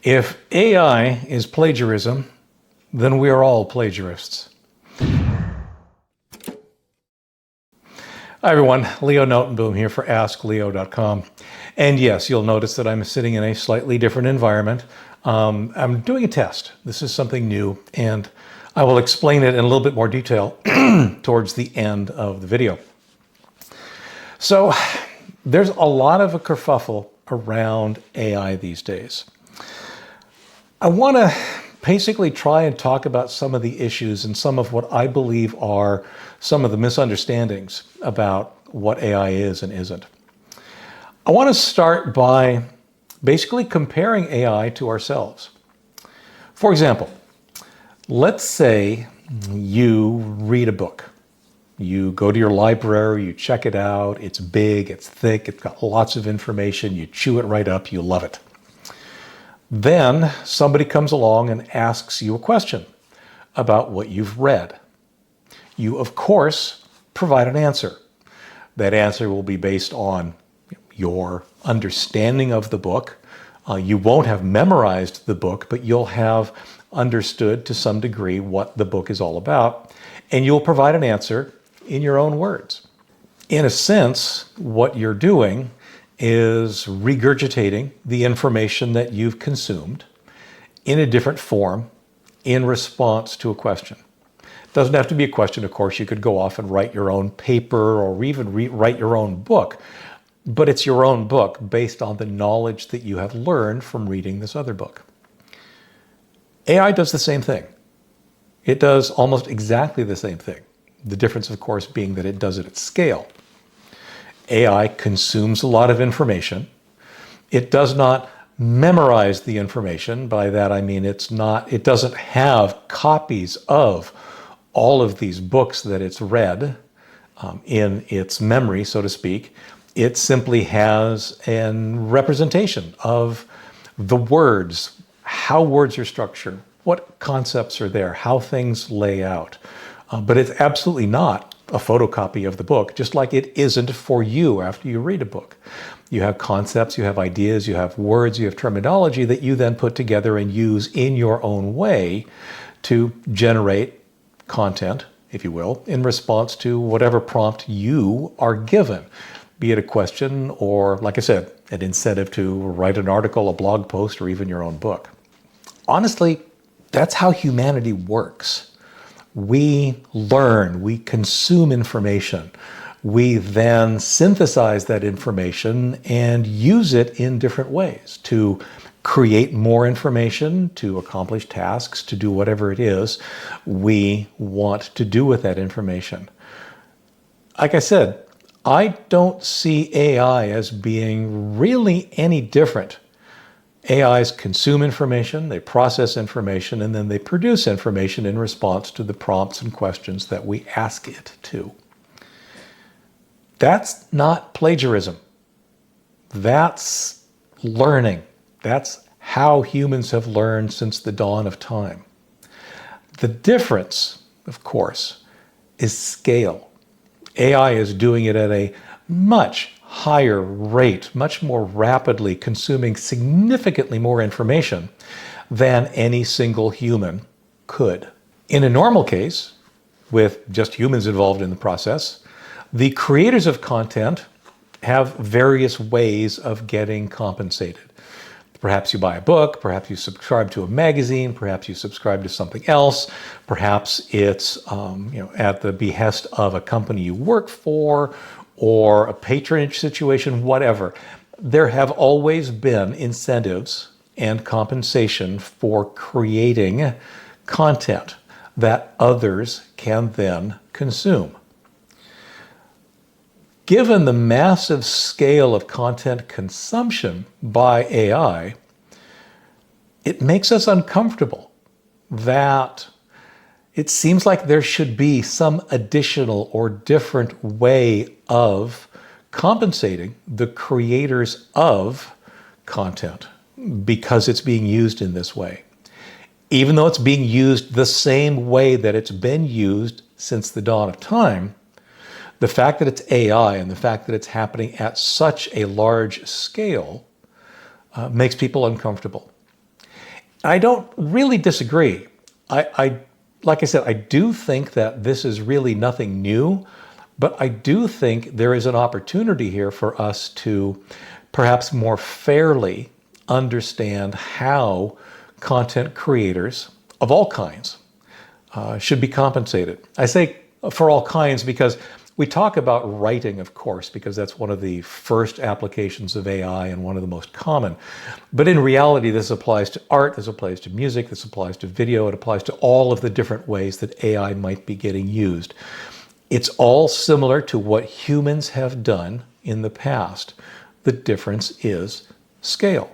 If AI is plagiarism, then we are all plagiarists. Hi everyone, Leo Notenboom here for askleo.com. And yes, you'll notice that I'm sitting in a slightly different environment. I'm doing a test. This is something new, and I will explain it in a little bit more detail towards the end of the video. So there's a lot of a kerfuffle around AI these days. I want to basically try and talk about some of the issues and some of what I believe are some of the misunderstandings about what AI is and isn't. I want to start by basically comparing AI to ourselves. For example, let's say you read a book. You go to your library, you check it out, it's big, it's thick, it's got lots of information, you chew it right up, you love it. Then somebody comes along and asks you a question about what you've read. You, of course, provide an answer. That answer will be based on your understanding of the book. You won't have memorized the book, but you'll have understood to some degree what the book is all about, and you'll provide an answer in your own words. In a sense, what you're doing is regurgitating the information that you've consumed in a different form in response to a question. It doesn't have to be a question, of course. You could go off and write your own paper or even write your own book, but it's your own book based on the knowledge that you have learned from reading this other book. AI does the same thing. It does almost exactly the same thing. The difference, of course, being that it does it at scale. AI consumes a lot of information. It does not memorize the information. By that I mean it doesn't have copies of all of these books that it's read in its memory, so to speak. It simply has a representation of the words, how words are structured, what concepts are there, how things lay out. But it's absolutely not a photocopy of the book, just like it isn't for you after you read a book. You have concepts, you have ideas, you have words, you have terminology that you then put together and use in your own way to generate content, if you will, in response to whatever prompt you are given, be it a question or, like I said, an incentive to write an article, a blog post, or even your own book. Honestly, that's how humanity works. We learn, we consume information. We then synthesize that information and use it in different ways to create more information, to accomplish tasks, to do whatever it is we want to do with that information. Like I said, I don't see AI as being really any different. AIs consume information, they process information, and then they produce information in response to the prompts and questions that we ask it to. That's not plagiarism. That's learning. That's how humans have learned since the dawn of time. The difference, of course, is scale. AI is doing it at a much higher rate, much more rapidly, consuming significantly more information than any single human could. In a normal case, with just humans involved in the process, the creators of content have various ways of getting compensated. Perhaps you buy a book, perhaps you subscribe to a magazine, perhaps you subscribe to something else, perhaps it's at the behest of a company you work for, or a patronage situation, whatever. There have always been incentives and compensation for creating content that others can then consume. Given the massive scale of content consumption by AI, it makes us uncomfortable that it seems like there should be some additional or different way of compensating the creators of content because it's being used in this way. Even though it's being used the same way that it's been used since the dawn of time, the fact that it's AI and the fact that it's happening at such a large scale makes people uncomfortable. I don't really disagree. Like I said, I do think that this is really nothing new, but I do think there is an opportunity here for us to perhaps more fairly understand how content creators of all kinds should be compensated. I say for all kinds because we talk about writing, of course, because that's one of the first applications of AI and one of the most common. But in reality, this applies to art, this applies to music, this applies to video, it applies to all of the different ways that AI might be getting used. It's all similar to what humans have done in the past. The difference is scale.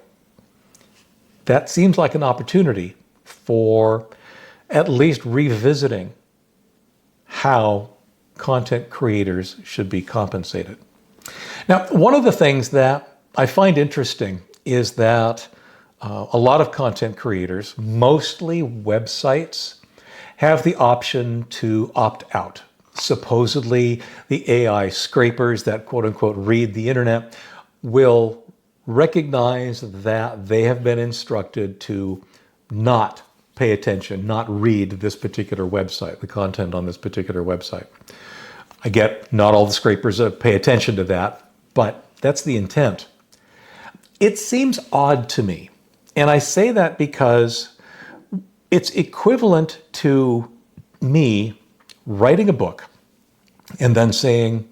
That seems like an opportunity for at least revisiting how content creators should be compensated. Now, one of the things that I find interesting is that a lot of content creators, mostly websites, have the option to opt out. Supposedly, the AI scrapers that quote unquote read the internet will recognize that they have been instructed to not pay attention, not read this particular website, the content on this particular website. I get not all the scrapers pay attention to that, but that's the intent. It seems odd to me, and I say that because it's equivalent to me writing a book and then saying,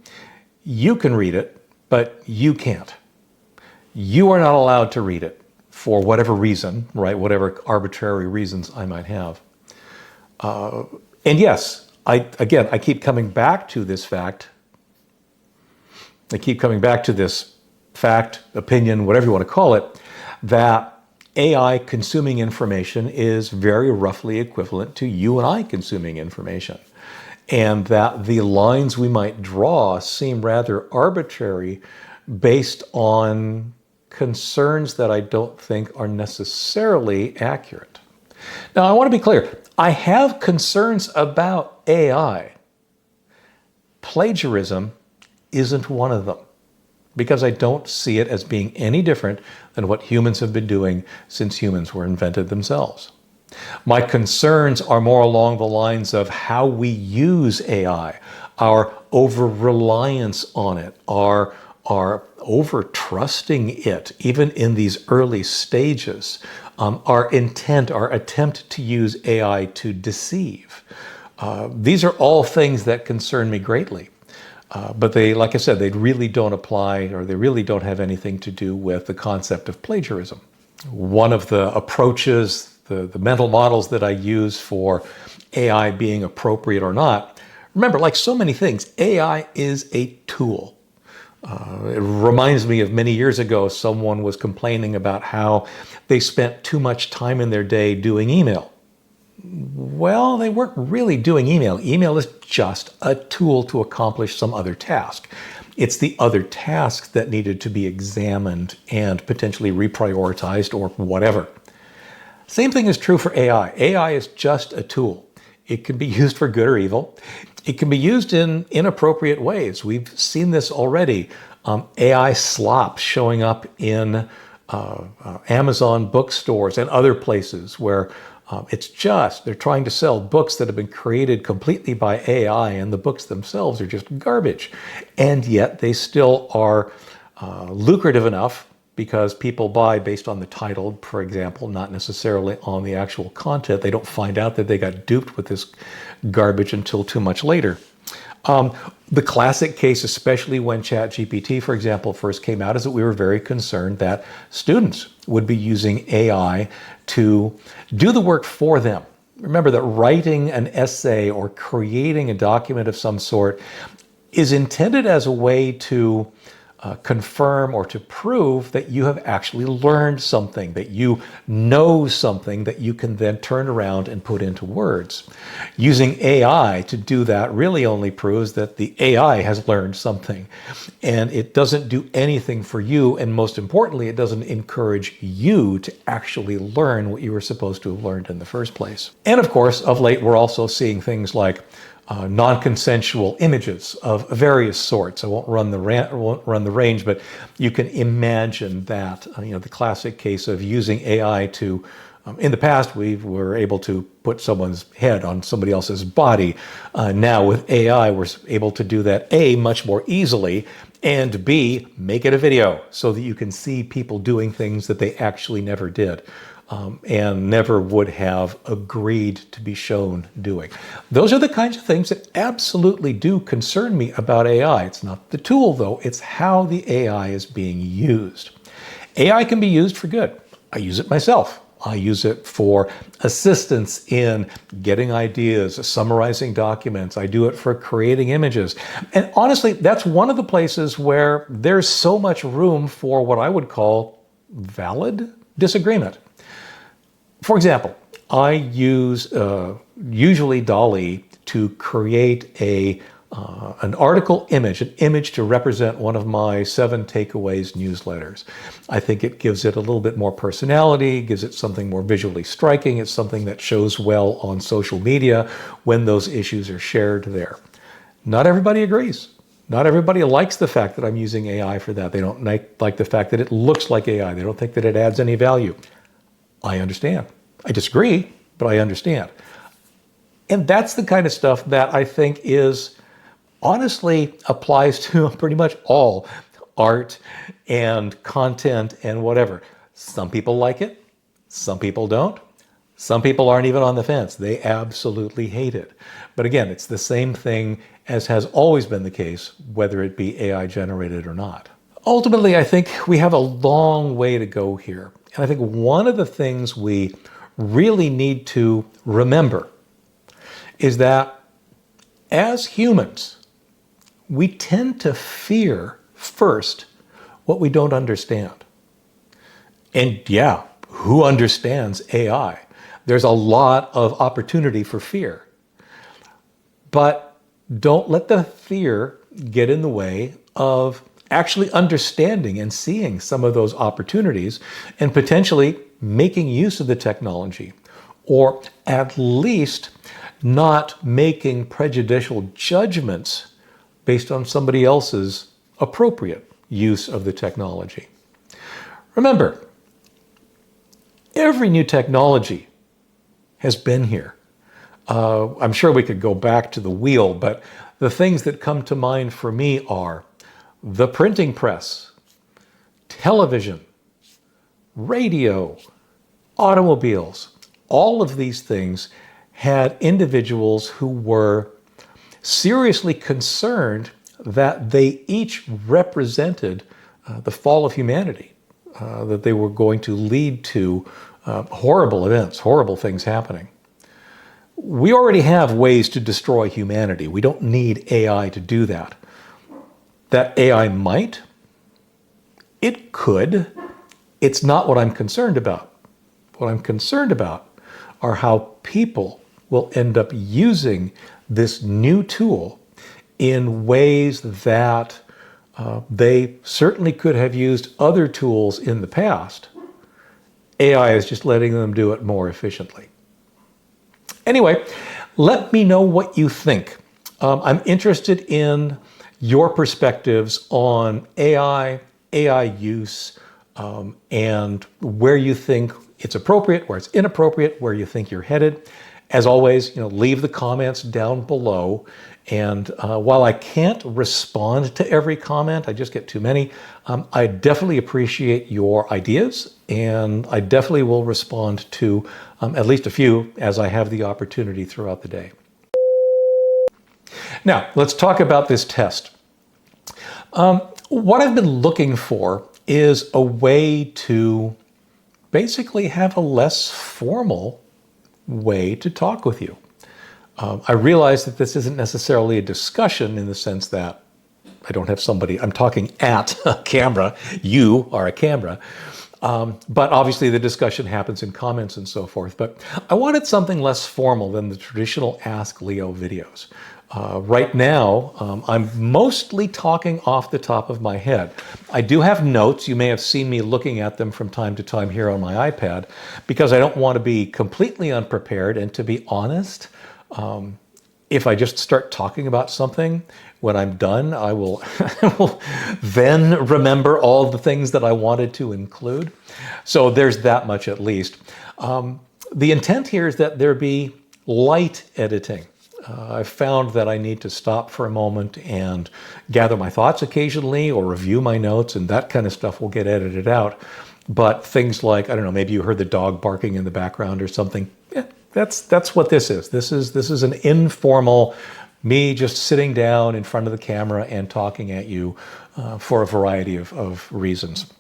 you can read it, but you can't. You are not allowed to read it for whatever reason, right? Whatever arbitrary reasons I might have. And yes, I keep coming back to this fact. I keep coming back to this fact, opinion, whatever you want to call it, that AI consuming information is very roughly equivalent to you and I consuming information. And that the lines we might draw seem rather arbitrary based on concerns that I don't think are necessarily accurate. Now, I want to be clear. I have concerns about AI. Plagiarism isn't one of them, because I don't see it as being any different than what humans have been doing since humans were invented themselves. My concerns are more along the lines of how we use AI, our over-reliance on it, our over-trusting it, even in these early stages, our intent, our attempt to use AI to deceive. These are all things that concern me greatly. But they, like I said, they really don't apply, or they really don't have anything to do with the concept of plagiarism. One of the approaches, the mental models that I use for AI being appropriate or not, remember, like so many things, AI is a tool. It reminds me of many years ago, someone was complaining about how they spent too much time in their day doing email. Well, they weren't really doing email. Email is just a tool to accomplish some other task. It's the other tasks that needed to be examined and potentially reprioritized or whatever. Same thing is true for AI. AI is just a tool. It can be used for good or evil. It can be used in inappropriate ways. We've seen this already. AI slop showing up in Amazon bookstores and other places where they're trying to sell books that have been created completely by AI, and the books themselves are just garbage. And yet they still are lucrative enough because people buy based on the title, for example, not necessarily on the actual content. They don't find out that they got duped with this garbage until too much later. The classic case, especially when ChatGPT, for example, first came out, is that we were very concerned that students would be using AI to do the work for them. Remember that writing an essay or creating a document of some sort is intended as a way to confirm or to prove that you have actually learned something, that you know something that you can then turn around and put into words. Using AI to do that really only proves that the AI has learned something, and it doesn't do anything for you, and most importantly, it doesn't encourage you to actually learn what you were supposed to have learned in the first place. And of course, of late, we're also seeing things like non-consensual images of various sorts. I won't run the range, but you can imagine that the classic case of using AI to In the past, we were able to put someone's head on somebody else's body. Now with AI, we're able to do that, A, much more easily, and B, make it a video so that you can see people doing things that they actually never did. And never would have agreed to be shown doing. Those are the kinds of things that absolutely do concern me about AI. It's not the tool, though, it's how the AI is being used. AI can be used for good. I use it myself. I use it for assistance in getting ideas, summarizing documents. I do it for creating images. And honestly, that's one of the places where there's so much room for what I would call valid disagreement. For example, I use usually DALL-E to create an article image, an image to represent one of my 7 takeaways newsletters. I think it gives it a little bit more personality, gives it something more visually striking. It's something that shows well on social media when those issues are shared there. Not everybody agrees. Not everybody likes the fact that I'm using AI for that. They don't like the fact that it looks like AI. They don't think that it adds any value. I understand. I disagree, but I understand. And that's the kind of stuff that I think is honestly applies to pretty much all art and content and whatever. Some people like it, some people don't. Some people aren't even on the fence. They absolutely hate it. But again, it's the same thing as has always been the case, whether it be AI generated or not. Ultimately, I think we have a long way to go here. And I think one of the things we really need to remember is that as humans, we tend to fear first what we don't understand. And yeah, who understands AI? There's a lot of opportunity for fear. But don't let the fear get in the way of actually understanding and seeing some of those opportunities and potentially making use of the technology, or at least not making prejudicial judgments based on somebody else's appropriate use of the technology. Remember, every new technology has been here. I'm sure we could go back to the wheel, but the things that come to mind for me are the printing press, television, radio, automobiles. All of these things had individuals who were seriously concerned that they each represented the fall of humanity, that they were going to lead to horrible events, horrible things happening. We already have ways to destroy humanity. We don't need AI to do that. That AI might, it could. It's not what I'm concerned about. What I'm concerned about are how people will end up using this new tool in ways that they certainly could have used other tools in the past. AI is just letting them do it more efficiently. Anyway, let me know what you think. I'm interested in your perspectives on AI use, and where you think it's appropriate, where it's inappropriate, where you think you're headed. As always, leave the comments down below. And while I can't respond to every comment, I just get too many, I definitely appreciate your ideas, and I definitely will respond to at least a few as I have the opportunity throughout the day. Now, let's talk about this test. What I've been looking for is a way to basically have a less formal way to talk with you. I realize that this isn't necessarily a discussion in the sense that I don't have somebody, I'm talking at a camera, you are a camera, but obviously the discussion happens in comments and so forth. But I wanted something less formal than the traditional Ask Leo videos. Right now, I'm mostly talking off the top of my head. I do have notes. You may have seen me looking at them from time to time here on my iPad, because I don't want to be completely unprepared. And to be honest, if I just start talking about something, when I'm done, I will, I will then remember all the things that I wanted to include. So there's that much at least. The intent here is that there be light editing. I've found that I need to stop for a moment and gather my thoughts occasionally or review my notes, and that kind of stuff will get edited out. But things like, I don't know, maybe you heard the dog barking in the background or something. Yeah, that's what this is. This is an informal, me just sitting down in front of the camera and talking at you for a variety of reasons.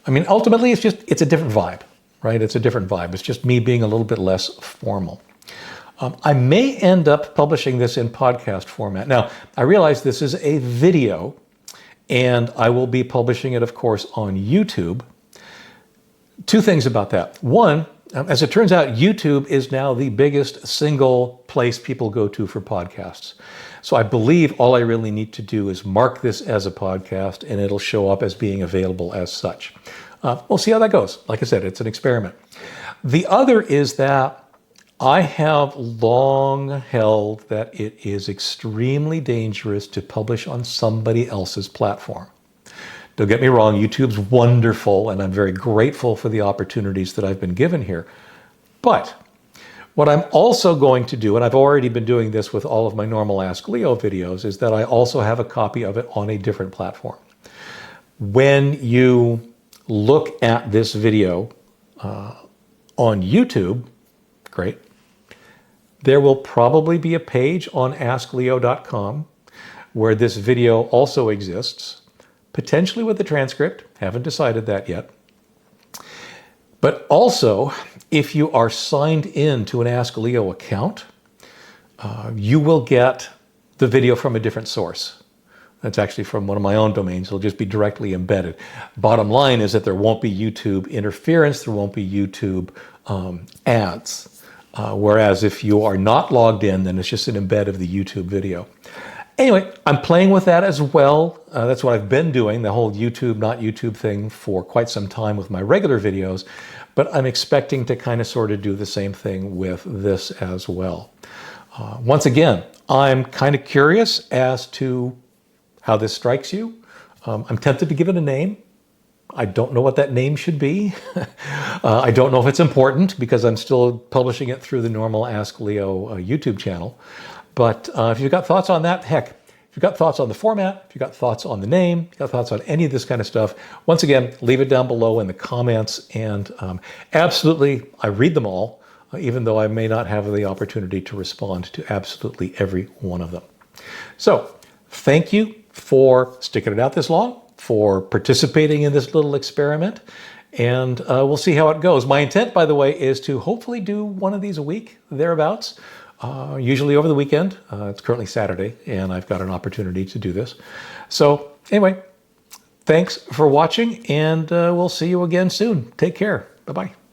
I mean, ultimately, it's a different vibe, right? It's a different vibe. It's just me being a little bit less formal. I may end up publishing this in podcast format. Now, I realize this is a video, and I will be publishing it, of course, on YouTube. Two things about that. One, as it turns out, YouTube is now the biggest single place people go to for podcasts. So I believe all I really need to do is mark this as a podcast, and it'll show up as being available as such. We'll see how that goes. Like I said, it's an experiment. The other is that I have long held that it is extremely dangerous to publish on somebody else's platform. Don't get me wrong, YouTube's wonderful, and I'm very grateful for the opportunities that I've been given here. But what I'm also going to do, and I've already been doing this with all of my normal Ask Leo videos, is that I also have a copy of it on a different platform. When you look at this video on YouTube, great. There will probably be a page on askleo.com where this video also exists, potentially with a transcript. Haven't decided that yet. But also, if you are signed in to an Ask Leo account, you will get the video from a different source. That's actually from one of my own domains. It'll just be directly embedded. Bottom line is that there won't be YouTube interference. There won't be YouTube ads. Whereas if you are not logged in, then it's just an embed of the YouTube video. Anyway, I'm playing with that as well. That's what I've been doing, the whole YouTube, not YouTube thing for quite some time with my regular videos. But I'm expecting to kind of sort of do the same thing with this as well. Once again, I'm kind of curious as to how this strikes you. I'm tempted to give it a name. I don't know what that name should be. I don't know if it's important because I'm still publishing it through the normal Ask Leo YouTube channel. But if you've got thoughts on that, heck, if you've got thoughts on the format, if you've got thoughts on the name, if you've got thoughts on any of this kind of stuff, once again, leave it down below in the comments. And absolutely, I read them all, even though I may not have the opportunity to respond to absolutely every one of them. So thank you for sticking it out this long, for participating in this little experiment, and we'll see how it goes. My intent, by the way, is to hopefully do one of these a week, thereabouts, usually over the weekend. It's currently Saturday, and I've got an opportunity to do this. So anyway, thanks for watching, and we'll see you again soon. Take care. Bye-bye.